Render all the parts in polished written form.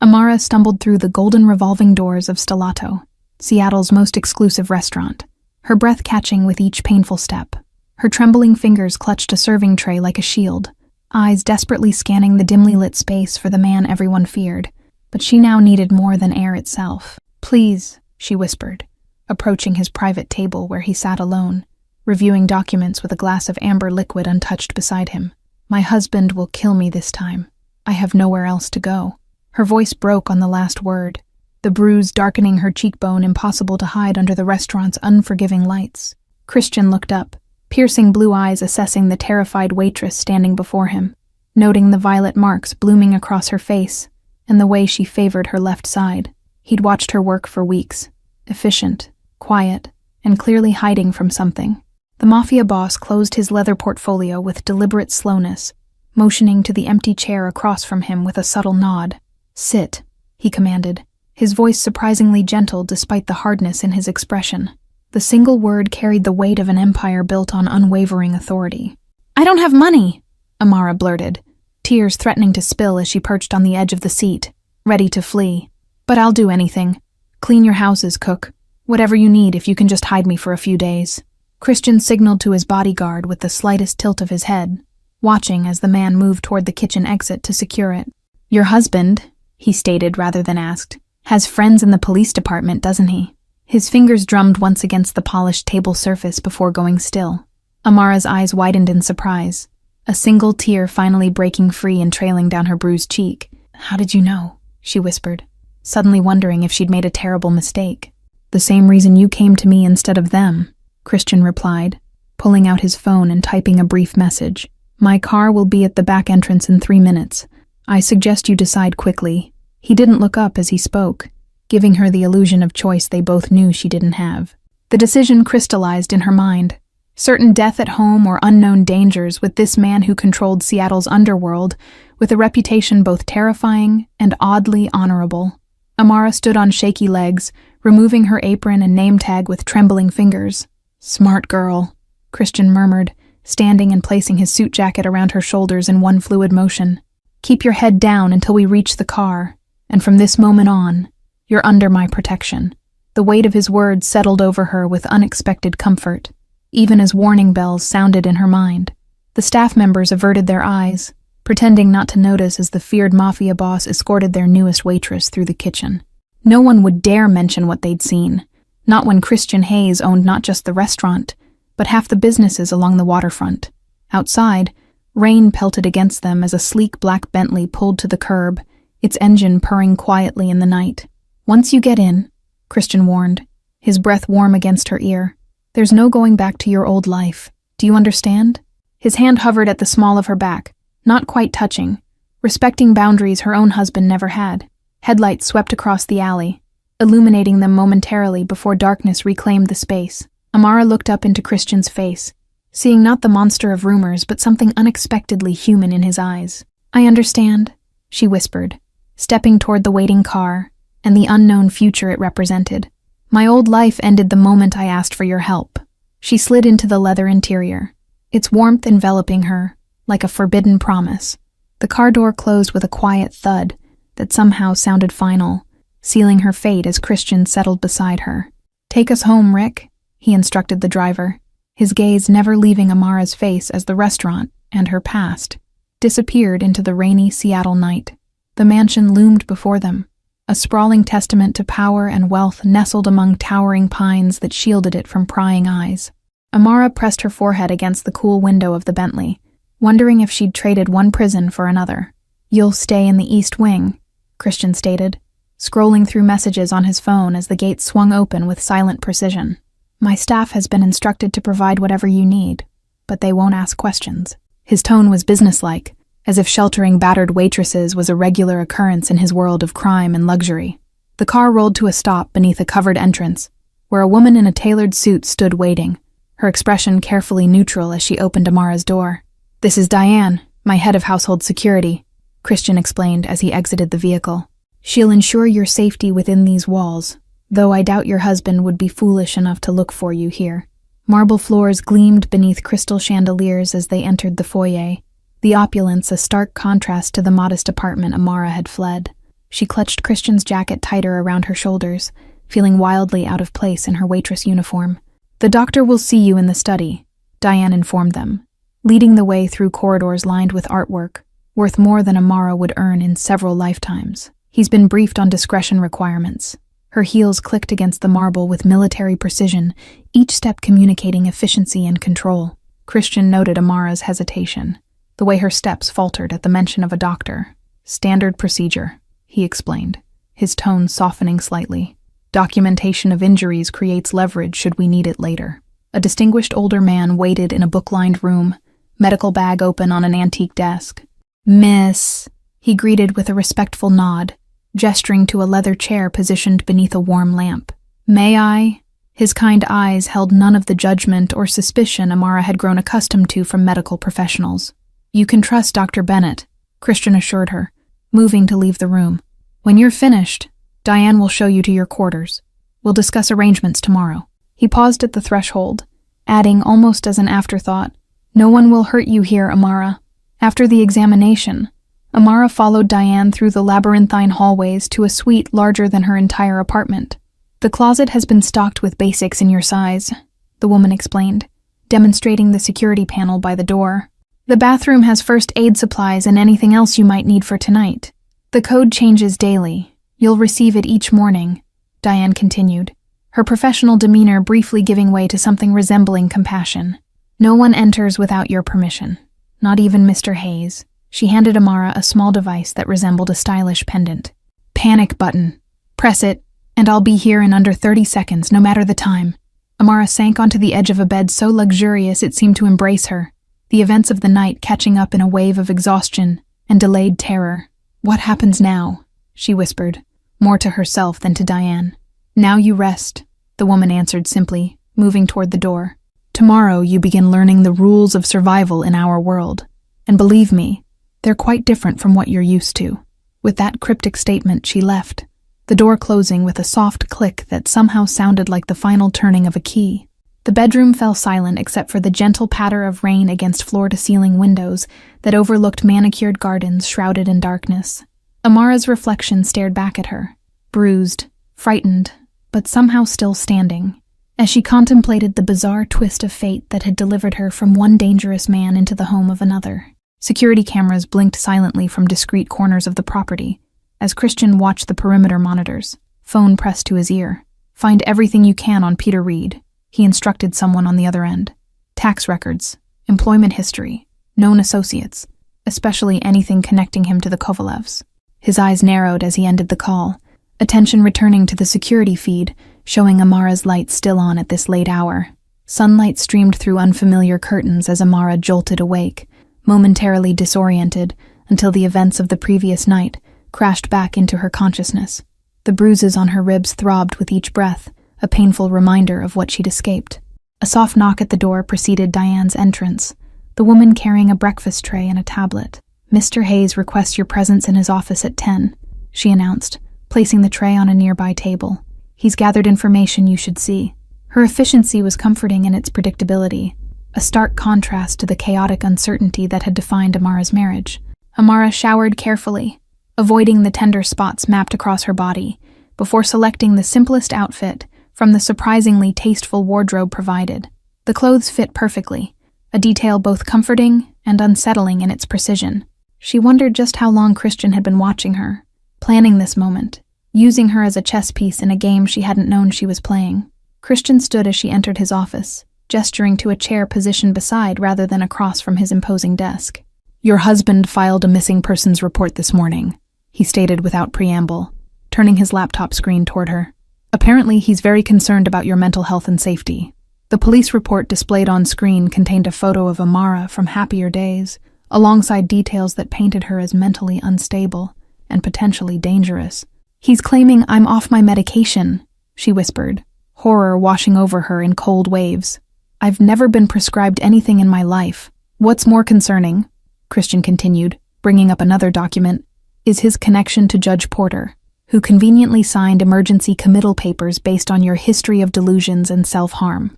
Amara stumbled through the golden revolving doors of Stellato, Seattle's most exclusive restaurant, her breath catching with each painful step. Her trembling fingers clutched a serving tray like a shield, eyes desperately scanning the dimly lit space for the man everyone feared. But she now needed more than air itself. "Please," she whispered, approaching his private table where he sat alone, reviewing documents with a glass of amber liquid untouched beside him. "My husband will kill me this time. I have nowhere else to go." Her voice broke on the last word, the bruise darkening her cheekbone impossible to hide under the restaurant's unforgiving lights. Christian looked up, piercing blue eyes assessing the terrified waitress standing before him, noting the violet marks blooming across her face and the way she favored her left side. He'd watched her work for weeks, efficient, quiet, and clearly hiding from something. The Mafia boss closed his leather portfolio with deliberate slowness, motioning to the empty chair across from him with a subtle nod. "Sit," he commanded, his voice surprisingly gentle despite the hardness in his expression. The single word carried the weight of an empire built on unwavering authority. "I don't have money," Amara blurted, tears threatening to spill as she perched on the edge of the seat, ready to flee. "But I'll do anything. Clean your houses, cook. Whatever you need if you can just hide me for a few days." Christian signaled to his bodyguard with the slightest tilt of his head, watching as the man moved toward the kitchen exit to secure it. "Your husband," he stated rather than asked, "has friends in the police department, doesn't he?" His fingers drummed once against the polished table surface before going still. Amara's eyes widened in surprise, a single tear finally breaking free and trailing down her bruised cheek. "How did you know?" she whispered, suddenly wondering if she'd made a terrible mistake. "The same reason you came to me instead of them," Christian replied, pulling out his phone and typing a brief message. "My car will be at the back entrance in 3 minutes. I suggest you decide quickly." He didn't look up as he spoke, giving her the illusion of choice they both knew she didn't have. The decision crystallized in her mind. Certain death at home or unknown dangers with this man who controlled Seattle's underworld, with a reputation both terrifying and oddly honorable. Amara stood on shaky legs, removing her apron and name tag with trembling fingers. "Smart girl," Christian murmured, standing and placing his suit jacket around her shoulders in one fluid motion. "Keep your head down until we reach the car, and from this moment on, you're under my protection." The weight of his words settled over her with unexpected comfort, even as warning bells sounded in her mind. The staff members averted their eyes, pretending not to notice as the feared Mafia boss escorted their newest waitress through the kitchen. No one would dare mention what they'd seen, not when Christian Hayes owned not just the restaurant, but half the businesses along the waterfront. Outside, rain pelted against them as a sleek black Bentley pulled to the curb, its engine purring quietly in the night. "Once you get in," Christian warned, his breath warm against her ear, "there's no going back to your old life. Do you understand?" His hand hovered at the small of her back, not quite touching, respecting boundaries her own husband never had. Headlights swept across the alley, illuminating them momentarily before darkness reclaimed the space. Amara looked up into Christian's face, seeing not the monster of rumors but something unexpectedly human in his eyes. "I understand," she whispered, stepping toward the waiting car and the unknown future it represented. "My old life ended the moment I asked for your help." She slid into the leather interior, its warmth enveloping her like a forbidden promise. The car door closed with a quiet thud that somehow sounded final, sealing her fate as Christian settled beside her. "Take us home, Rick," he instructed the driver, his gaze never leaving Amara's face as the restaurant and her past disappeared into the rainy Seattle night. The mansion loomed before them, a sprawling testament to power and wealth nestled among towering pines that shielded it from prying eyes. Amara pressed her forehead against the cool window of the Bentley, wondering if she'd traded one prison for another. "You'll stay in the East Wing," Christian stated, scrolling through messages on his phone as the gate swung open with silent precision. "My staff has been instructed to provide whatever you need, but they won't ask questions." His tone was businesslike, as if sheltering battered waitresses was a regular occurrence in his world of crime and luxury. The car rolled to a stop beneath a covered entrance, where a woman in a tailored suit stood waiting, her expression carefully neutral as she opened Amara's door. "This is Diane, my head of household security," Christian explained as he exited the vehicle. "She'll ensure your safety within these walls, though I doubt your husband would be foolish enough to look for you here." Marble floors gleamed beneath crystal chandeliers as they entered the foyer, the opulence a stark contrast to the modest apartment Amara had fled. She clutched Christian's jacket tighter around her shoulders, feeling wildly out of place in her waitress uniform. "The doctor will see you in the study," Diane informed them, leading the way through corridors lined with artwork, worth more than Amara would earn in several lifetimes. "He's been briefed on discretion requirements." Her heels clicked against the marble with military precision, each step communicating efficiency and control. Christian noted Amara's hesitation, the way her steps faltered at the mention of a doctor. "Standard procedure," he explained, his tone softening slightly. "Documentation of injuries creates leverage should we need it later." A distinguished older man waited in a book-lined room, medical bag open on an antique desk. "Miss," he greeted with a respectful nod, gesturing to a leather chair positioned beneath a warm lamp. "May I?" His kind eyes held none of the judgment or suspicion Amara had grown accustomed to from medical professionals. "You can trust Dr. Bennett," Christian assured her, moving to leave the room. "When you're finished, Diane will show you to your quarters. We'll discuss arrangements tomorrow." He paused at the threshold, adding almost as an afterthought, "No one will hurt you here, Amara." After the examination, Amara followed Diane through the labyrinthine hallways to a suite larger than her entire apartment. "The closet has been stocked with basics in your size," the woman explained, demonstrating the security panel by the door. "The bathroom has first aid supplies and anything else you might need for tonight. The code changes daily. You'll receive it each morning," Diane continued, her professional demeanor briefly giving way to something resembling compassion. "No one enters without your permission, not even Mr. Hayes." She handed Amara a small device that resembled a stylish pendant. "Panic button. Press it, and I'll be here in under 30 seconds, no matter the time." Amara sank onto the edge of a bed so luxurious it seemed to embrace her, the events of the night catching up in a wave of exhaustion and delayed terror. "What happens now?" she whispered, more to herself than to Diane. "Now you rest," the woman answered simply, moving toward the door. "Tomorrow you begin learning the rules of survival in our world. And believe me, they're quite different from what you're used to." With that cryptic statement, she left, the door closing with a soft click that somehow sounded like the final turning of a key. The bedroom fell silent except for the gentle patter of rain against floor-to-ceiling windows that overlooked manicured gardens shrouded in darkness. Amara's reflection stared back at her, bruised, frightened, but somehow still standing, as she contemplated the bizarre twist of fate that had delivered her from one dangerous man into the home of another. Security cameras blinked silently from discreet corners of the property as Christian watched the perimeter monitors, phone pressed to his ear. "Find everything you can on Peter Reed," he instructed someone on the other end. "Tax records, employment history, known associates, especially anything connecting him to the Kovalevs." His eyes narrowed as he ended the call, attention returning to the security feed, showing Amara's light still on at this late hour. Sunlight streamed through unfamiliar curtains as Amara jolted awake, momentarily disoriented until the events of the previous night crashed back into her consciousness. The bruises on her ribs throbbed with each breath, a painful reminder of what she'd escaped. A soft knock at the door preceded Diane's entrance, the woman carrying a breakfast tray and a tablet. "Mr. Hayes requests your presence in his office at 10, she announced, placing the tray on a nearby table. "He's gathered information you should see." Her efficiency was comforting in its predictability, a stark contrast to the chaotic uncertainty that had defined Amara's marriage. Amara showered carefully, avoiding the tender spots mapped across her body, before selecting the simplest outfit from the surprisingly tasteful wardrobe provided. The clothes fit perfectly, a detail both comforting and unsettling in its precision. She wondered just how long Christian had been watching her, planning this moment, using her as a chess piece in a game she hadn't known she was playing. Christian stood as she entered his office, gesturing to a chair positioned beside rather than across from his imposing desk. "Your husband filed a missing persons report this morning," he stated without preamble, turning his laptop screen toward her. "Apparently, he's very concerned about your mental health and safety." The police report displayed on screen contained a photo of Amara from happier days, alongside details that painted her as mentally unstable and potentially dangerous. "He's claiming I'm off my medication," she whispered, horror washing over her in cold waves. "I've never been prescribed anything in my life. What's more concerning," Christian continued, bringing up another document, "is his connection to Judge Porter, who conveniently signed emergency committal papers based on your history of delusions and self-harm."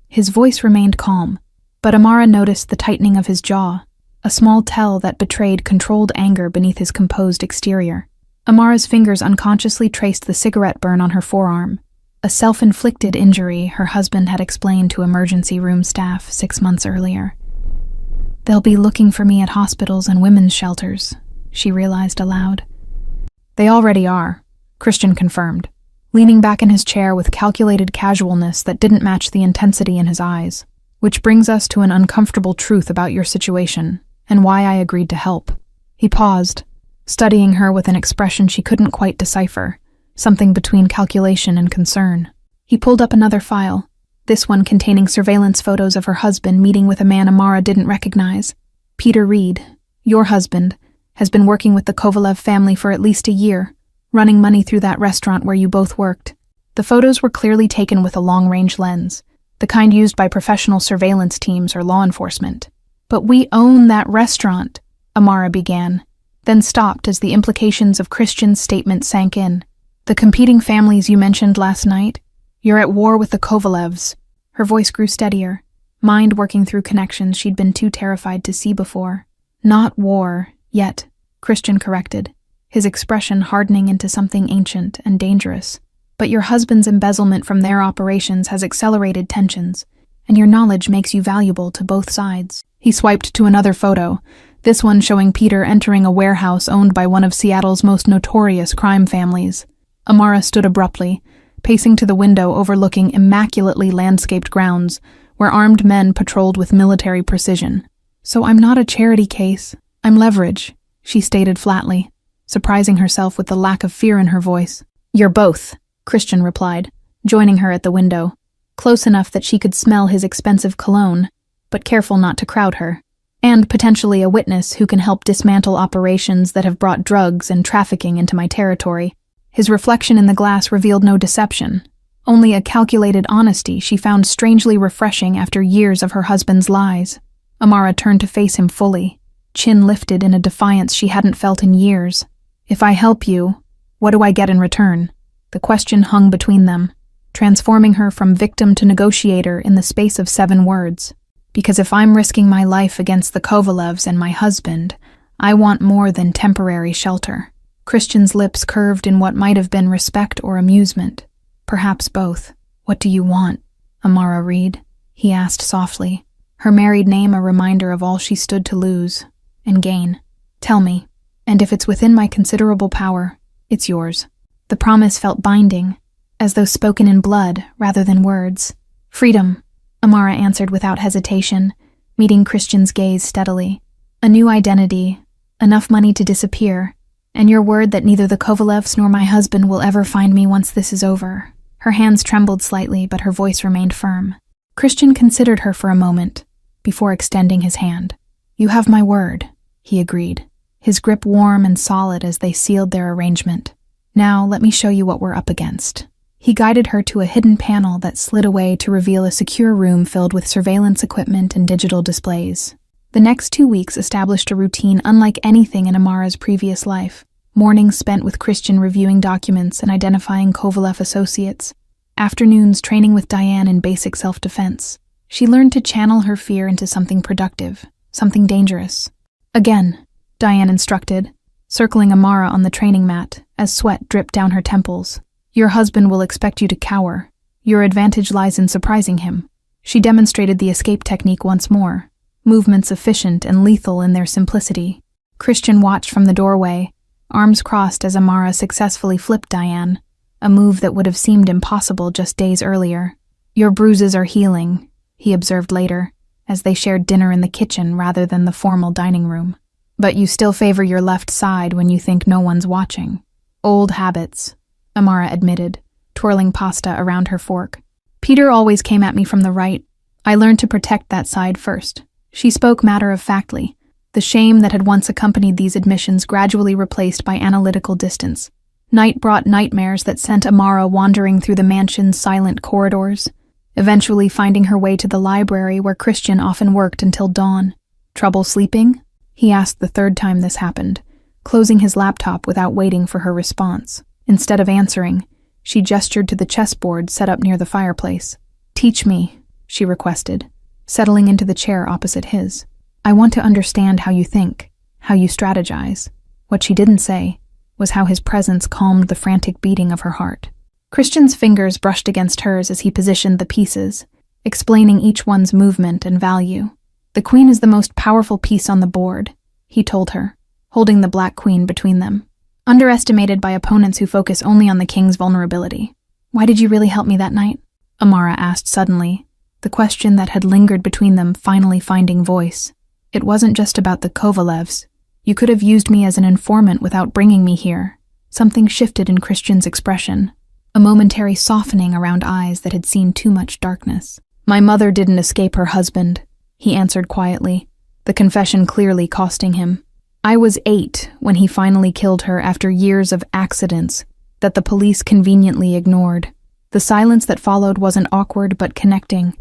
His voice remained calm, but Amara noticed the tightening of his jaw, a small tell that betrayed controlled anger beneath his composed exterior. Amara's fingers unconsciously traced the cigarette burn on her forearm, a self-inflicted injury her husband had explained to emergency room staff 6 months earlier. "They'll be looking for me at hospitals and women's shelters," she realized aloud. "They already are," Christian confirmed, leaning back in his chair with calculated casualness that didn't match the intensity in his eyes. "Which brings us to an uncomfortable truth about your situation, and why I agreed to help." He paused, studying her with an expression she couldn't quite decipher, something between calculation and concern. He pulled up another file, this one containing surveillance photos of her husband meeting with a man Amara didn't recognize. "Peter Reed, your husband, has been working with the Kovalev family for at least a year, running money through that restaurant where you both worked." The photos were clearly taken with a long-range lens, the kind used by professional surveillance teams or law enforcement. "But we own that restaurant," Amara began, then stopped as the implications of Christian's statement sank in. "The competing families you mentioned last night, you're at war with the Kovalevs." Her voice grew steadier, mind working through connections she'd been too terrified to see before. "Not war, yet," Christian corrected, his expression hardening into something ancient and dangerous. "But your husband's embezzlement from their operations has accelerated tensions, and your knowledge makes you valuable to both sides." He swiped to another photo, this one showing Peter entering a warehouse owned by one of Seattle's most notorious crime families. Amara stood abruptly, pacing to the window overlooking immaculately landscaped grounds where armed men patrolled with military precision. "So I'm not a charity case, I'm leverage," she stated flatly, surprising herself with the lack of fear in her voice. "You're both," Christian replied, joining her at the window, close enough that she could smell his expensive cologne, but careful not to crowd her, "and potentially a witness who can help dismantle operations that have brought drugs and trafficking into my territory." His reflection in the glass revealed no deception, only a calculated honesty she found strangely refreshing after years of her husband's lies. Amara turned to face him fully, chin lifted in a defiance she hadn't felt in years. "If I help you, what do I get in return?" The question hung between them, transforming her from victim to negotiator in the space of 7 words. "Because if I'm risking my life against the Kovalevs and my husband, I want more than temporary shelter." Christian's lips curved in what might have been respect or amusement. Perhaps both. "What do you want, Amara Reed?" he asked softly, her married name a reminder of all she stood to lose and gain. "Tell me, and if it's within my considerable power, it's yours." The promise felt binding, as though spoken in blood rather than words. "Freedom," Amara answered without hesitation, meeting Christian's gaze steadily. "A new identity, enough money to disappear, and your word that neither the Kovalevs nor my husband will ever find me once this is over." Her hands trembled slightly, but her voice remained firm. Christian considered her for a moment, before extending his hand. "You have my word," he agreed, his grip warm and solid as they sealed their arrangement. "Now let me show you what we're up against." He guided her to a hidden panel that slid away to reveal a secure room filled with surveillance equipment and digital displays. The next 2 weeks established a routine unlike anything in Amara's previous life. Mornings spent with Christian reviewing documents and identifying Kovalev associates. Afternoons training with Diane in basic self-defense. She learned to channel her fear into something productive, something dangerous. "Again," Diane instructed, circling Amara on the training mat as sweat dripped down her temples. "Your husband will expect you to cower. Your advantage lies in surprising him." She demonstrated the escape technique once more, movements efficient and lethal in their simplicity. Christian watched from the doorway, arms crossed as Amara successfully flipped Diane, a move that would have seemed impossible just days earlier. "Your bruises are healing," he observed later, as they shared dinner in the kitchen rather than the formal dining room. "But you still favor your left side when you think no one's watching." "Old habits," Amara admitted, twirling pasta around her fork. "Peter always came at me from the right. I learned to protect that side first." She spoke matter-of-factly, the shame that had once accompanied these admissions gradually replaced by analytical distance. Night brought nightmares that sent Amara wandering through the mansion's silent corridors, eventually finding her way to the library where Christian often worked until dawn. "Trouble sleeping?" he asked the 3rd time this happened, closing his laptop without waiting for her response. Instead of answering, she gestured to the chessboard set up near the fireplace. "Teach me," she requested, settling into the chair opposite his. "I want to understand how you think, how you strategize." What she didn't say was how his presence calmed the frantic beating of her heart. Christian's fingers brushed against hers as he positioned the pieces, explaining each one's movement and value. "The queen is the most powerful piece on the board," he told her, holding the black queen between them. "Underestimated by opponents who focus only on the king's vulnerability." "Why did you really help me that night?" Amara asked suddenly, the question that had lingered between them finally finding voice. "It wasn't just about the Kovalevs. You could have used me as an informant without bringing me here." Something shifted in Christian's expression, a momentary softening around eyes that had seen too much darkness. "My mother didn't escape her husband," he answered quietly, the confession clearly costing him. "I was 8 when he finally killed her after years of accidents that the police conveniently ignored. The silence that followed wasn't awkward but connecting,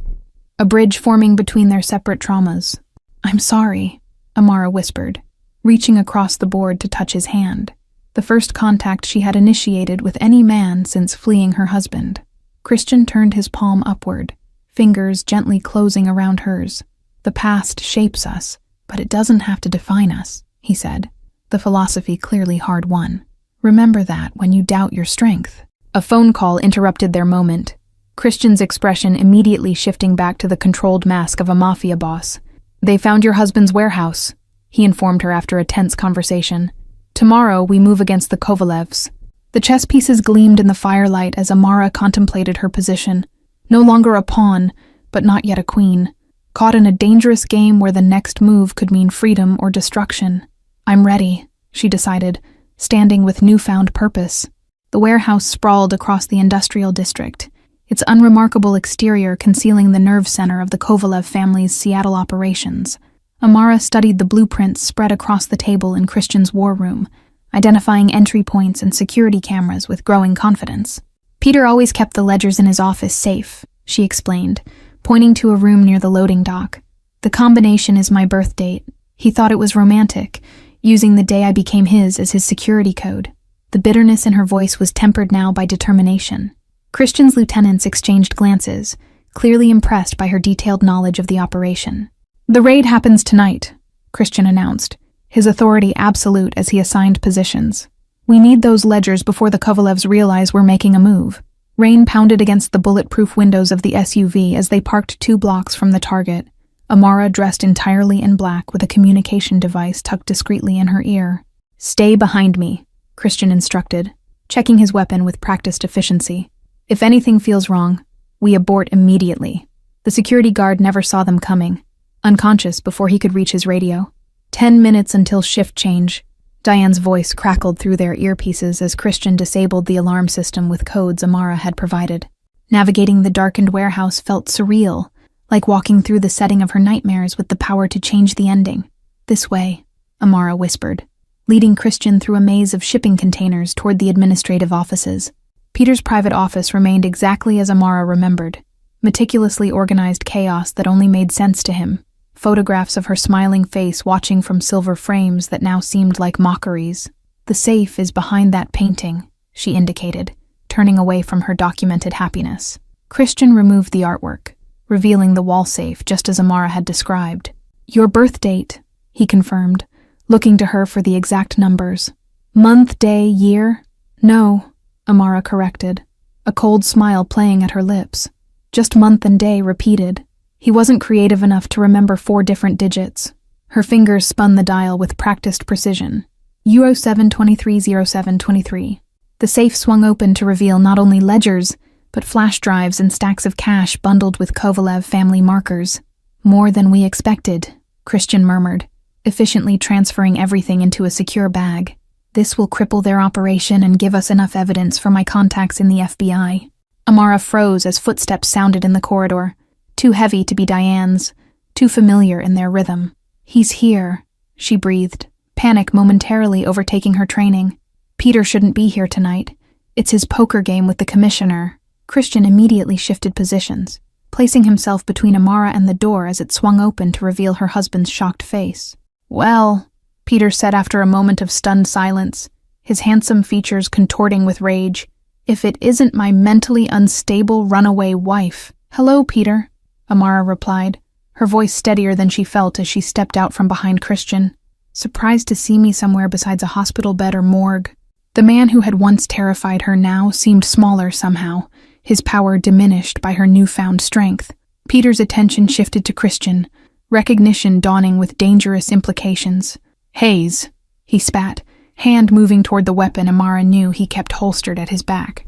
a bridge forming between their separate traumas. "I'm sorry," Amara whispered, reaching across the board to touch his hand, the first contact she had initiated with any man since fleeing her husband. Christian turned his palm upward, fingers gently closing around hers. "The past shapes us, but it doesn't have to define us," he said, the philosophy clearly hard-won. "Remember that when you doubt your strength." A phone call interrupted their moment, Christian's expression immediately shifting back to the controlled mask of a Mafia boss. "They found your husband's warehouse," he informed her after a tense conversation. "Tomorrow we move against the Kovalevs." The chess pieces gleamed in the firelight as Amara contemplated her position. No longer a pawn, but not yet a queen. Caught in a dangerous game where the next move could mean freedom or destruction. "I'm ready," she decided, standing with newfound purpose. The warehouse sprawled across the industrial district, its unremarkable exterior concealing the nerve center of the Kovalev family's Seattle operations. Amara studied the blueprints spread across the table in Christian's war room, identifying entry points and security cameras with growing confidence. "Peter always kept the ledgers in his office safe," she explained, pointing to a room near the loading dock. "The combination is my birth date. He thought it was romantic, using the day I became his as his security code." The bitterness in her voice was tempered now by determination. Christian's lieutenants exchanged glances, clearly impressed by her detailed knowledge of the operation. "The raid happens tonight," Christian announced, his authority absolute as he assigned positions. "We need those ledgers before the Kovalevs realize we're making a move." Rain pounded against the bulletproof windows of the SUV as they parked 2 blocks from the target, Amara dressed entirely in black with a communication device tucked discreetly in her ear. "Stay behind me," Christian instructed, checking his weapon with practiced efficiency. "If anything feels wrong, we abort immediately." The security guard never saw them coming, unconscious before he could reach his radio. 10 minutes until shift change. Diane's voice crackled through their earpieces as Christian disabled the alarm system with codes Amara had provided. Navigating the darkened warehouse felt surreal, like walking through the setting of her nightmares with the power to change the ending. "This way," Amara whispered, leading Christian through a maze of shipping containers toward the administrative offices. Peter's private office remained exactly as Amara remembered, meticulously organized chaos that only made sense to him. Photographs of her smiling face watching from silver frames that now seemed like mockeries. "The safe is behind that painting," she indicated, turning away from her documented happiness. Christian removed the artwork, revealing the wall safe just as Amara had described. "Your birth date," he confirmed, looking to her for the exact numbers. "Month, day, year?" "No," Amara corrected, a cold smile playing at her lips. "Just month and day repeated." He wasn't creative enough to remember 4 different digits. Her fingers spun the dial with practiced precision. Euro 7230723. The safe swung open to reveal not only ledgers, but flash drives and stacks of cash bundled with Kovalev family markers. "More than we expected," Christian murmured, efficiently transferring everything into a secure bag. "This will cripple their operation and give us enough evidence for my contacts in the FBI." Amara froze as footsteps sounded in the corridor, too heavy to be Diane's, too familiar in their rhythm. "He's here," she breathed, panic momentarily overtaking her training. "Peter shouldn't be here tonight. It's his poker game with the commissioner." Christian immediately shifted positions, placing himself between Amara and the door as it swung open to reveal her husband's shocked face. "Well," Peter said after a moment of stunned silence, his handsome features contorting with rage, "if it isn't my mentally unstable runaway wife." "Hello, Peter," Amara replied, her voice steadier than she felt as she stepped out from behind Christian. "Surprised to see me somewhere besides a hospital bed or morgue." The man who had once terrified her now seemed smaller somehow, his power diminished by her newfound strength. Peter's attention shifted to Christian, recognition dawning with dangerous implications. "Hayes," he spat, hand moving toward the weapon Amara knew he kept holstered at his back.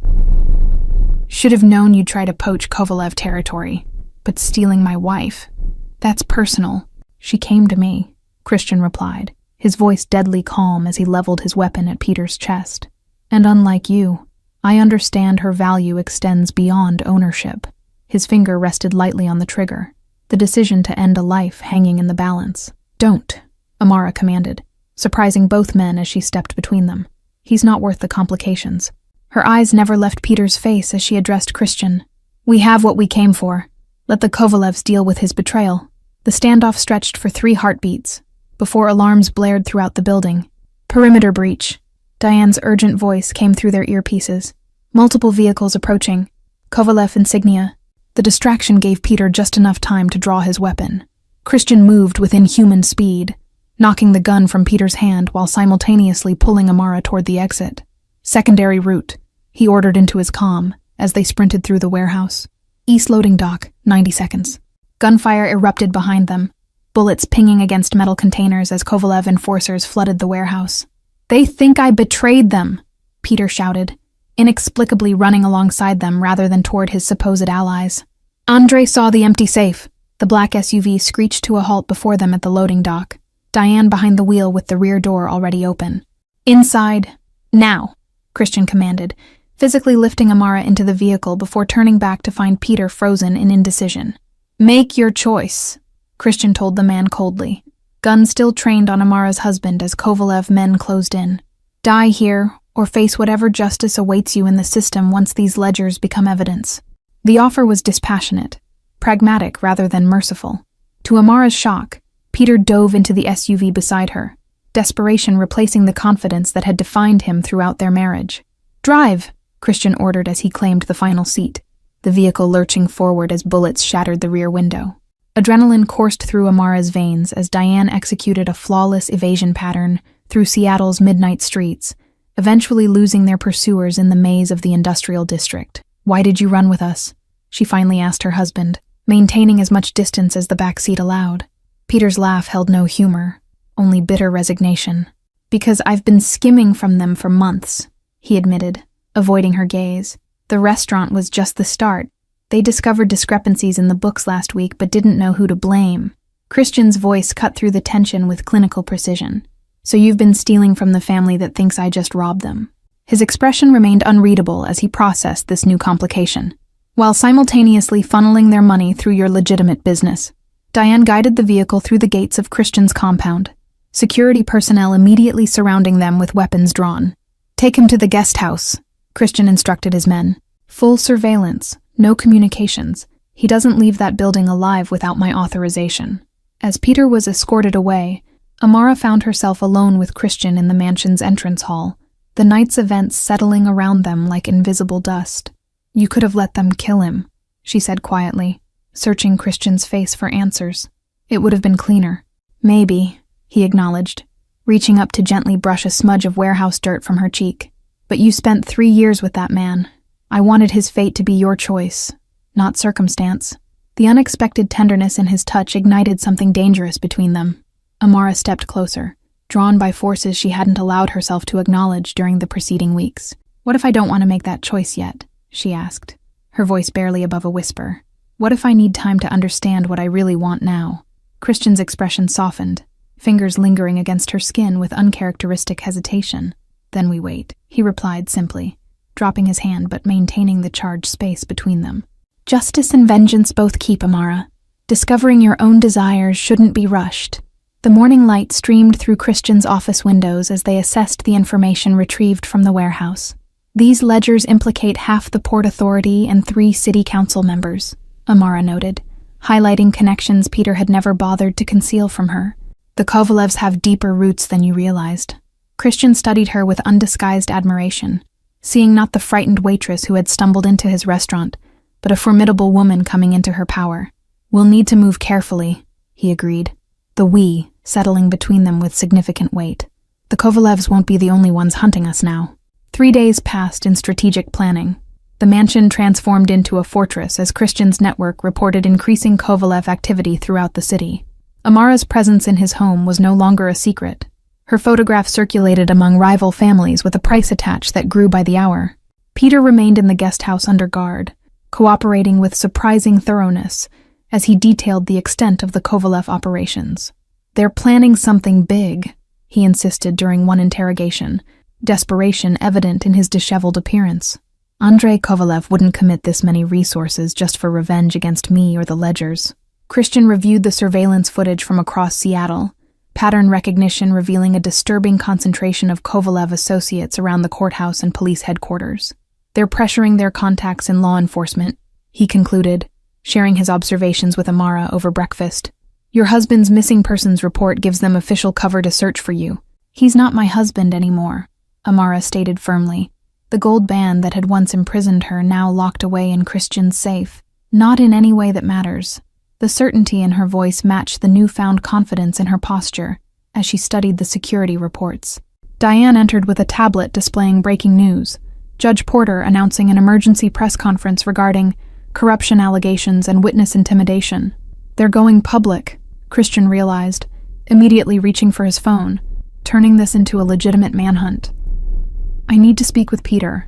"Should have known you'd try to poach Kovalev territory, but stealing my wife, that's personal." "She came to me," Christian replied, his voice deadly calm as he leveled his weapon at Peter's chest. "And unlike you, I understand her value extends beyond ownership." His finger rested lightly on the trigger, the decision to end a life hanging in the balance. "Don't," Amara commanded, surprising both men as she stepped between them. "He's not worth the complications." Her eyes never left Peter's face as she addressed Christian. "We have what we came for. Let the Kovalevs deal with his betrayal." The standoff stretched for 3 heartbeats, before alarms blared throughout the building. "Perimeter breach." Diane's urgent voice came through their earpieces. "Multiple vehicles approaching. Kovalev insignia." The distraction gave Peter just enough time to draw his weapon. Christian moved with inhuman speed, knocking the gun from Peter's hand while simultaneously pulling Amara toward the exit. "Secondary route," he ordered into his comm as they sprinted through the warehouse. "East loading dock, 90 seconds. Gunfire erupted behind them, bullets pinging against metal containers as Kovalev enforcers flooded the warehouse. "They think I betrayed them," Peter shouted, inexplicably running alongside them rather than toward his supposed allies. Andre saw the empty safe. The black SUV screeched to a halt before them at the loading dock, Diane behind the wheel with the rear door already open. "Inside, now," Christian commanded, physically lifting Amara into the vehicle before turning back to find Peter frozen in indecision. "Make your choice," Christian told the man coldly, gun still trained on Amara's husband as Kovalev men closed in. "Die here, or face whatever justice awaits you in the system once these ledgers become evidence." The offer was dispassionate, pragmatic rather than merciful. To Amara's shock, Peter dove into the SUV beside her, desperation replacing the confidence that had defined him throughout their marriage. "Drive," Christian ordered as he claimed the final seat, the vehicle lurching forward as bullets shattered the rear window. Adrenaline coursed through Amara's veins as Diane executed a flawless evasion pattern through Seattle's midnight streets, eventually losing their pursuers in the maze of the industrial district. "Why did you run with us?" she finally asked her husband, maintaining as much distance as the back seat allowed. Peter's laugh held no humor, only bitter resignation. "Because I've been skimming from them for months," he admitted, avoiding her gaze. "The restaurant was just the start. They discovered discrepancies in the books last week but didn't know who to blame." Christian's voice cut through the tension with clinical precision. "So you've been stealing from the family that thinks I just robbed them." His expression remained unreadable as he processed this new complication, while simultaneously funneling their money through your legitimate business. Diane guided the vehicle through the gates of Christian's compound, security personnel immediately surrounding them with weapons drawn. "Take him to the guest house," Christian instructed his men. "Full surveillance, no communications. He doesn't leave that building alive without my authorization." As Peter was escorted away, Amara found herself alone with Christian in the mansion's entrance hall, the night's events settling around them like invisible dust. "You could have let them kill him," she said quietly, searching Christian's face for answers. "It would have been cleaner." "Maybe," he acknowledged, reaching up to gently brush a smudge of warehouse dirt from her cheek. "But you spent 3 years with that man. I wanted his fate to be your choice, not circumstance." The unexpected tenderness in his touch ignited something dangerous between them. Amara stepped closer, drawn by forces she hadn't allowed herself to acknowledge during the preceding weeks. "What if I don't want to make that choice yet?" she asked, her voice barely above a whisper. "What if I need time to understand what I really want now?" Christian's expression softened, fingers lingering against her skin with uncharacteristic hesitation. "Then we wait," he replied simply, dropping his hand but maintaining the charged space between them. "Justice and vengeance both keep, Amara. Discovering your own desires shouldn't be rushed." The morning light streamed through Christian's office windows as they assessed the information retrieved from the warehouse. "These ledgers implicate half the Port Authority and 3 city council members," Amara noted, highlighting connections Peter had never bothered to conceal from her. "The Kovalevs have deeper roots than you realized." Christian studied her with undisguised admiration, seeing not the frightened waitress who had stumbled into his restaurant, but a formidable woman coming into her power. "We'll need to move carefully," he agreed, the "we" settling between them with significant weight. "The Kovalevs won't be the only ones hunting us now." 3 days passed in strategic planning. The mansion transformed into a fortress as Christian's network reported increasing Kovalev activity throughout the city. Amara's presence in his home was no longer a secret. Her photograph circulated among rival families with a price attached that grew by the hour. Peter remained in the guest house under guard, cooperating with surprising thoroughness as he detailed the extent of the Kovalev operations. "They're planning something big," he insisted during one interrogation, desperation evident in his disheveled appearance. "Andrei Kovalev wouldn't commit this many resources just for revenge against me or the Ledgers." Christian reviewed the surveillance footage from across Seattle, pattern recognition revealing a disturbing concentration of Kovalev associates around the courthouse and police headquarters. "They're pressuring their contacts in law enforcement," he concluded, sharing his observations with Amara over breakfast. "Your husband's missing persons report gives them official cover to search for you." "He's not my husband anymore," Amara stated firmly. The gold band that had once imprisoned her now locked away in Christian's safe. "Not in any way that matters." The certainty in her voice matched the newfound confidence in her posture as she studied the security reports. Diane entered with a tablet displaying breaking news. Judge Porter announcing an emergency press conference regarding corruption allegations and witness intimidation. "They're going public," Christian realized, immediately reaching for his phone, turning this into a legitimate manhunt. "I need to speak with Peter,"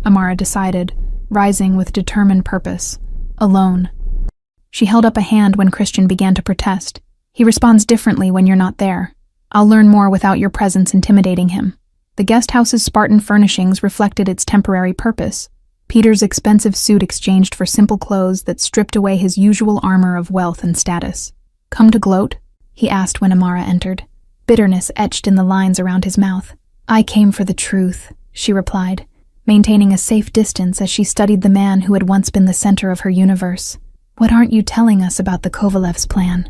Amara decided, rising with determined purpose. "Alone." She held up a hand when Christian began to protest. "He responds differently when you're not there. I'll learn more without your presence intimidating him." The guest house's Spartan furnishings reflected its temporary purpose. Peter's expensive suit exchanged for simple clothes that stripped away his usual armor of wealth and status. "Come to gloat?" he asked when Amara entered. Bitterness etched in the lines around his mouth. "I came for the truth," she replied, maintaining a safe distance as she studied the man who had once been the center of her universe. "What aren't you telling us about the Kovalev's plan?"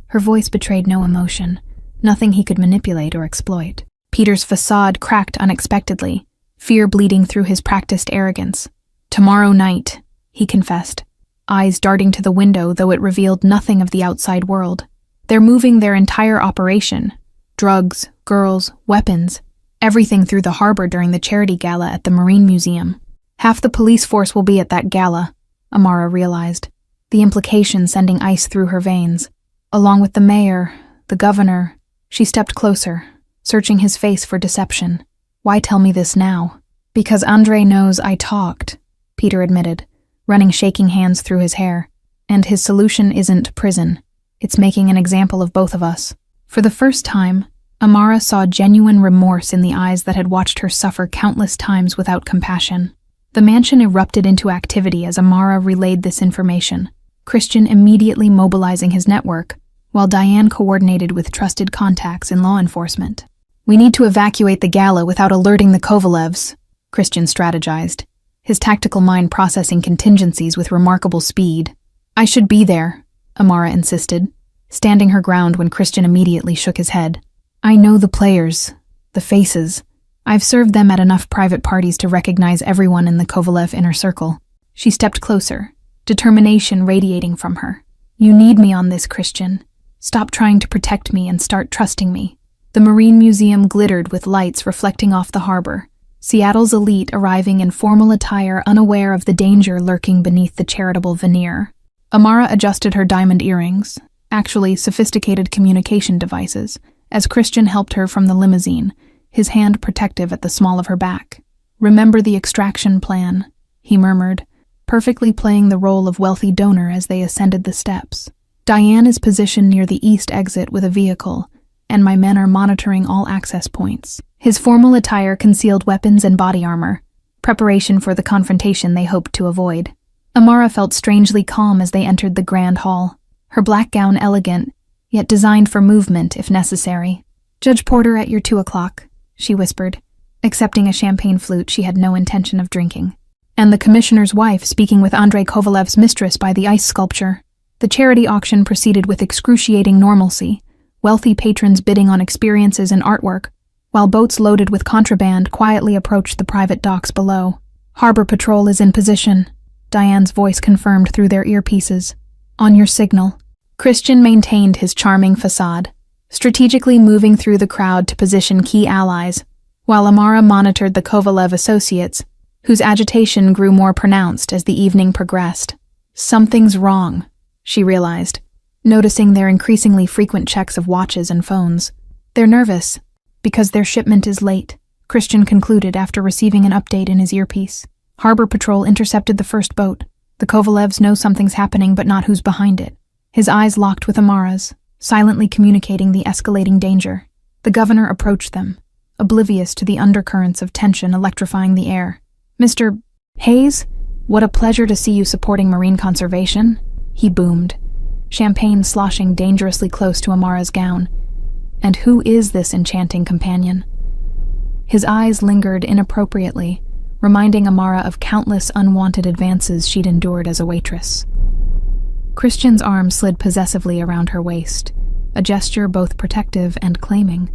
Her voice betrayed no emotion, nothing he could manipulate or exploit. Peter's facade cracked unexpectedly, fear bleeding through his practiced arrogance. "Tomorrow night," he confessed, eyes darting to the window though it revealed nothing of the outside world. "They're moving their entire operation. Drugs, girls, weapons, everything through the harbor during the charity gala at the Marine Museum. Half the police force will be at that gala," Amara realized, the implication sending ice through her veins. "Along with the mayor, the governor." She stepped closer, searching his face for deception. "Why tell me this now?" "Because Andrei knows I talked," Peter admitted, running shaking hands through his hair. "And his solution isn't prison. It's making an example of both of us." For the first time, Amara saw genuine remorse in the eyes that had watched her suffer countless times without compassion. The mansion erupted into activity as Amara relayed this information, Christian immediately mobilizing his network, while Diane coordinated with trusted contacts in law enforcement. "We need to evacuate the gala without alerting the Kovalevs," Christian strategized, his tactical mind processing contingencies with remarkable speed. "I should be there," Amara insisted, standing her ground when Christian immediately shook his head. "I know the players, the faces. I've served them at enough private parties to recognize everyone in the Kovalev inner circle." She stepped closer, determination radiating from her. "You need me on this, Christian. Stop trying to protect me and start trusting me." The Marine Museum glittered with lights reflecting off the harbor, Seattle's elite arriving in formal attire unaware of the danger lurking beneath the charitable veneer. Amara adjusted her diamond earrings, actually sophisticated communication devices, as Christian helped her from the limousine, his hand protective at the small of her back. "Remember the extraction plan," he murmured, perfectly playing the role of wealthy donor as they ascended the steps. "Diane is positioned near the east exit with a vehicle, and my men are monitoring all access points." His formal attire concealed weapons and body armor, preparation for the confrontation they hoped to avoid. Amara felt strangely calm as they entered the grand hall, her black gown elegant, yet designed for movement if necessary. "Judge Porter at your 2:00, she whispered, accepting a champagne flute she had no intention of drinking. "And the commissioner's wife speaking with Andrei Kovalev's mistress by the ice sculpture." The charity auction proceeded with excruciating normalcy, wealthy patrons bidding on experiences and artwork, while boats loaded with contraband quietly approached the private docks below. "Harbor Patrol is in position," Diane's voice confirmed through their earpieces. "On your signal." Christian maintained his charming facade, strategically moving through the crowd to position key allies, while Amara monitored the Kovalev associates, whose agitation grew more pronounced as the evening progressed. Something's wrong, she realized, noticing their increasingly frequent checks of watches and phones. They're nervous, because their shipment is late, Christian concluded after receiving an update in his earpiece. Harbor Patrol intercepted the first boat. The Kovalevs know something's happening but not who's behind it. His eyes locked with Amara's, silently communicating the escalating danger. The governor approached them, oblivious to the undercurrents of tension electrifying the air. "Mr. Hayes, what a pleasure to see you supporting marine conservation," he boomed, champagne sloshing dangerously close to Amara's gown. "And who is this enchanting companion?" His eyes lingered inappropriately, reminding Amara of countless unwanted advances she'd endured as a waitress. Christian's arm slid possessively around her waist, a gesture both protective and claiming.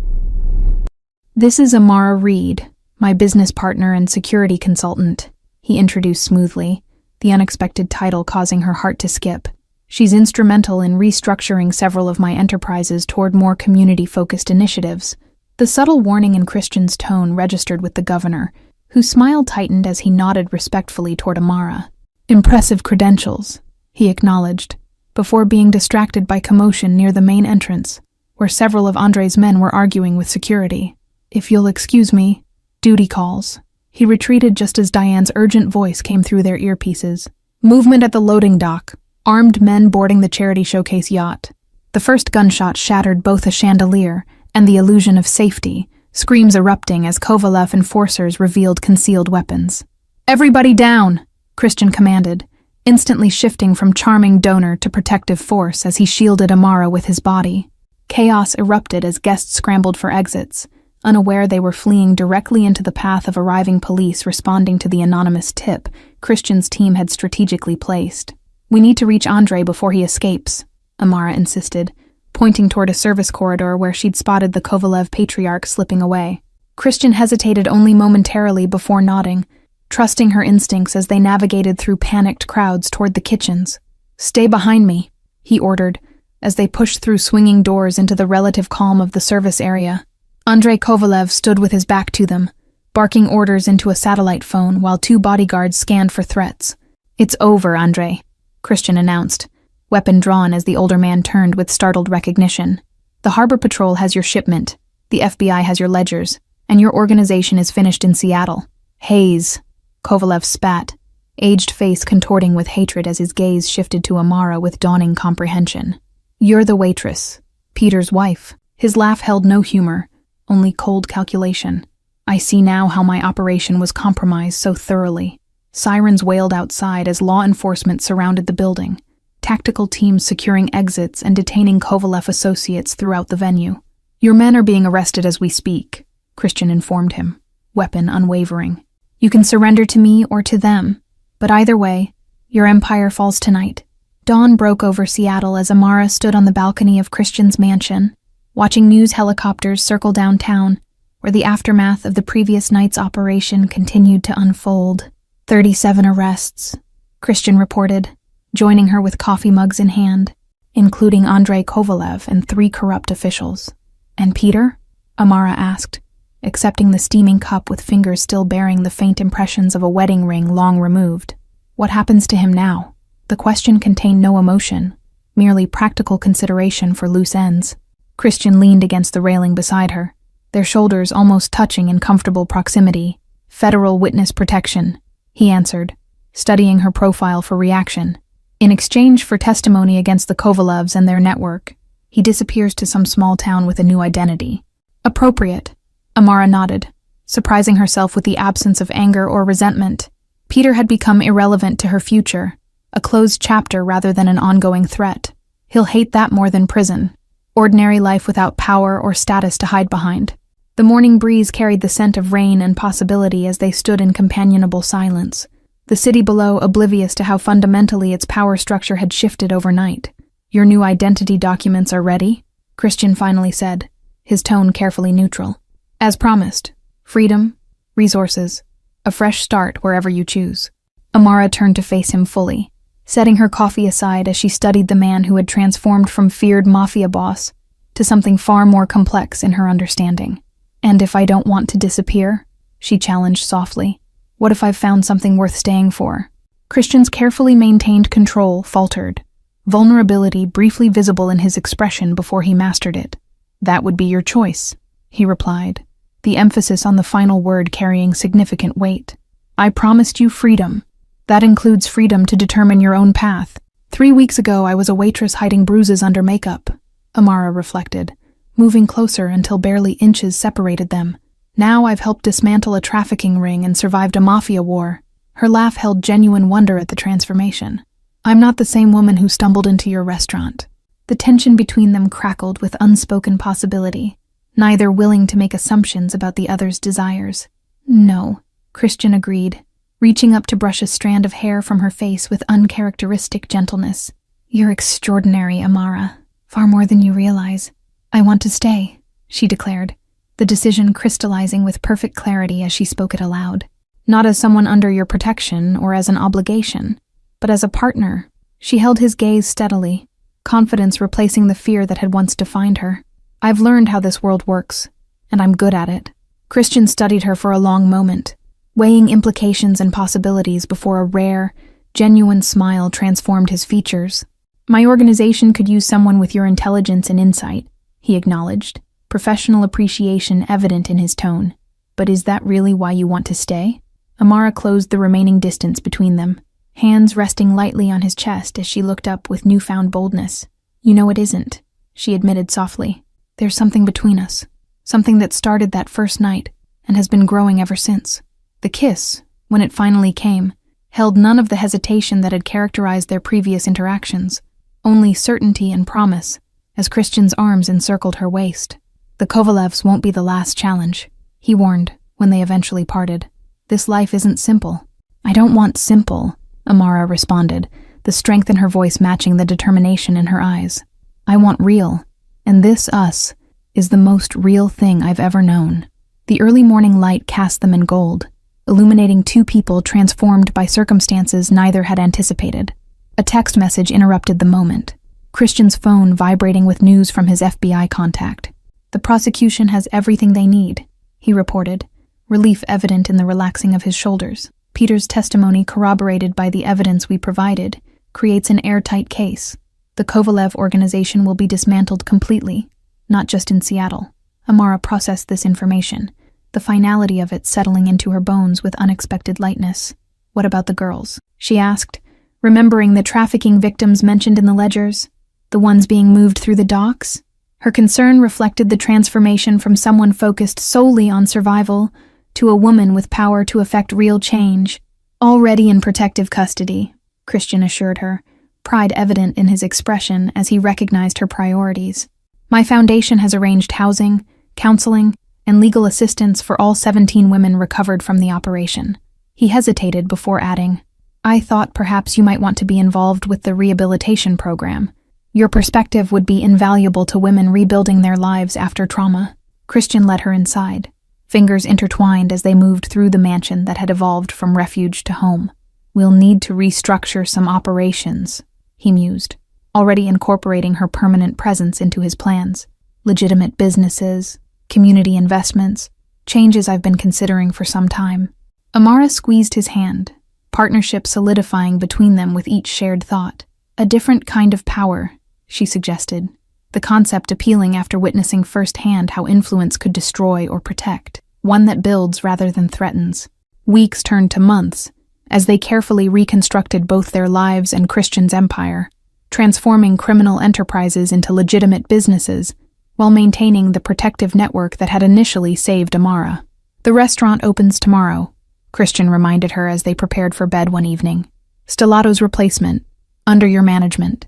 "This is Amara Reed, my business partner and security consultant," he introduced smoothly, the unexpected title causing her heart to skip. "She's instrumental in restructuring several of my enterprises toward more community-focused initiatives." The subtle warning in Christian's tone registered with the governor, whose smile tightened as he nodded respectfully toward Amara. "Impressive credentials," he acknowledged, before being distracted by commotion near the main entrance, where several of Andre's men were arguing with security. "If you'll excuse me, duty calls." He retreated just as Diane's urgent voice came through their earpieces. "Movement at the loading dock. Armed men boarding the Charity Showcase yacht." The first gunshot shattered both a chandelier and the illusion of safety, screams erupting as Kovalev enforcers revealed concealed weapons. "Everybody down!" Christian commanded, instantly shifting from charming donor to protective force as he shielded Amara with his body. Chaos erupted as guests scrambled for exits, unaware they were fleeing directly into the path of arriving police responding to the anonymous tip Christian's team had strategically placed. "We need to reach Andre before he escapes," Amara insisted, pointing toward a service corridor where she'd spotted the Kovalev patriarch slipping away. Christian hesitated only momentarily before nodding, trusting her instincts as they navigated through panicked crowds toward the kitchens. "Stay behind me," he ordered, as they pushed through swinging doors into the relative calm of the service area. Andre Kovalev stood with his back to them, barking orders into a satellite phone while two bodyguards scanned for threats. "It's over, Andre," Christian announced, weapon drawn as the older man turned with startled recognition. "The Harbor Patrol has your shipment, the FBI has your ledgers, and your organization is finished in Seattle." "Hayes," Kovalev spat, aged face contorting with hatred as his gaze shifted to Amara with dawning comprehension. "You're the waitress, Peter's wife." His laugh held no humor, only cold calculation. "I see now how my operation was compromised so thoroughly." Sirens wailed outside as law enforcement surrounded the building, tactical teams securing exits and detaining Kovalev associates throughout the venue. "Your men are being arrested as we speak," Christian informed him, weapon unwavering. "You can surrender to me or to them, but either way, your empire falls tonight." Dawn broke over Seattle as Amara stood on the balcony of Christian's mansion, watching news helicopters circle downtown, where the aftermath of the previous night's operation continued to unfold. 37 arrests, Christian reported, joining her with coffee mugs in hand, including Andre Kovalev and 3 corrupt officials. "And Peter?" Amara asked, accepting the steaming cup with fingers still bearing the faint impressions of a wedding ring long removed. "What happens to him now?" The question contained no emotion, merely practical consideration for loose ends. Christian leaned against the railing beside her, their shoulders almost touching in comfortable proximity. "Federal witness protection," he answered, studying her profile for reaction. "In exchange for testimony against the Kovalevs and their network, he disappears to some small town with a new identity." "Appropriate," Amara nodded, surprising herself with the absence of anger or resentment. Peter had become irrelevant to her future, a closed chapter rather than an ongoing threat. He'll hate that more than prison. Ordinary life without power or status to hide behind. The morning breeze carried the scent of rain and possibility as they stood in companionable silence, the city below oblivious to how fundamentally its power structure had shifted overnight. "Your new identity documents are ready?" Christian finally said, his tone carefully neutral. "As promised, freedom, resources, a fresh start wherever you choose." Amara turned to face him fully, setting her coffee aside as she studied the man who had transformed from feared Mafia boss to something far more complex in her understanding. "And if I don't want to disappear?" she challenged softly. "What if I've found something worth staying for?" Christian's carefully maintained control faltered, vulnerability briefly visible in his expression before he mastered it. "That would be your choice," he replied, the emphasis on the final word carrying significant weight. "I promised you freedom. That includes freedom to determine your own path. 3 weeks ago, I was a waitress hiding bruises under makeup," Amara reflected, moving closer until barely inches separated them. "Now I've helped dismantle a trafficking ring and survived a Mafia war." Her laugh held genuine wonder at the transformation. "I'm not the same woman who stumbled into your restaurant." The tension between them crackled with unspoken possibility, neither willing to make assumptions about the other's desires. "No," Christian agreed, reaching up to brush a strand of hair from her face with uncharacteristic gentleness. "You're extraordinary, Amara. Far more than you realize. I want to stay," she declared, the decision crystallizing with perfect clarity as she spoke it aloud. "Not as someone under your protection or as an obligation, but as a partner." She held his gaze steadily, confidence replacing the fear that had once defined her. "I've learned how this world works, and I'm good at it." Christian studied her for a long moment, weighing implications and possibilities before a rare, genuine smile transformed his features. "My organization could use someone with your intelligence and insight," he acknowledged, professional appreciation evident in his tone. "But is that really why you want to stay?" Amara closed the remaining distance between them, hands resting lightly on his chest as she looked up with newfound boldness. "You know it isn't," she admitted softly. "There's something between us, something that started that first night and has been growing ever since." The kiss, when it finally came, held none of the hesitation that had characterized their previous interactions, only certainty and promise, as Christian's arms encircled her waist. "The Kovalevs won't be the last challenge," he warned when they eventually parted. "This life isn't simple." "I don't want simple," Amara responded, the strength in her voice matching the determination in her eyes. "I want real, and this us is the most real thing I've ever known." The early morning light cast them in gold, illuminating two people transformed by circumstances neither had anticipated. A text message interrupted the moment, Christian's phone vibrating with news from his FBI contact. "The prosecution has everything they need," he reported, relief evident in the relaxing of his shoulders. "Peter's testimony, corroborated by the evidence we provided, creates an airtight case. The Kovalev organization will be dismantled completely, not just in Seattle." Amara processed this information, the finality of it settling into her bones with unexpected lightness. "What about the girls?" she asked, remembering the trafficking victims mentioned in the ledgers, the ones being moved through the docks. Her concern reflected the transformation from someone focused solely on survival to a woman with power to effect real change. "Already in protective custody," Christian assured her, pride evident in his expression as he recognized her priorities. "My foundation has arranged housing, counseling, and legal assistance for all 17 women recovered from the operation." He hesitated before adding, "I thought perhaps you might want to be involved with the rehabilitation program. Your perspective would be invaluable to women rebuilding their lives after trauma." Christian led her inside, fingers intertwined as they moved through the mansion that had evolved from refuge to home. "We'll need to restructure some operations," he mused, already incorporating her permanent presence into his plans. "Legitimate businesses, community investments, changes I've been considering for some time." Amara squeezed his hand, partnership solidifying between them with each shared thought. "A different kind of power," she suggested, the concept appealing after witnessing firsthand how influence could destroy or protect, one that builds rather than threatens. Weeks turned to months, as they carefully reconstructed both their lives and Christian's empire, transforming criminal enterprises into legitimate businesses, while maintaining the protective network that had initially saved Amara. "The restaurant opens tomorrow," Christian reminded her as they prepared for bed one evening. "Stellato's replacement, under your management."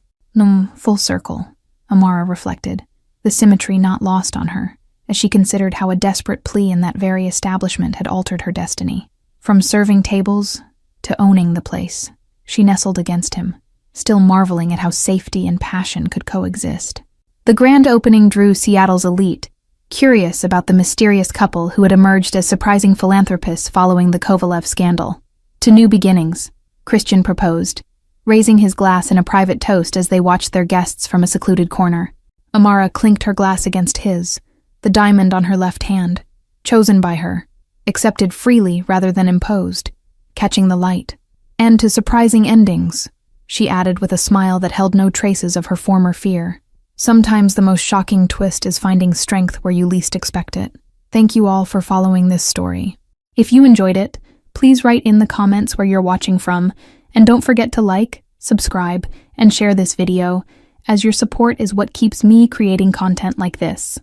Full circle, Amara reflected, the symmetry not lost on her, as she considered how a desperate plea in that very establishment had altered her destiny. From serving tables to owning the place, she nestled against him, still marveling at how safety and passion could coexist. The grand opening drew Seattle's elite, curious about the mysterious couple who had emerged as surprising philanthropists following the Kovalev scandal. "To new beginnings," Christian proposed, raising his glass in a private toast as they watched their guests from a secluded corner. Amara clinked her glass against his, the diamond on her left hand, chosen by her, accepted freely rather than imposed, catching the light. And to surprising endings, she added with a smile that held no traces of her former fear. Sometimes the most shocking twist is finding strength where you least expect it. Thank you all for following this story. If you enjoyed it, please write in the comments where you're watching from, and don't forget to like, subscribe, and share this video, as your support is what keeps me creating content like this.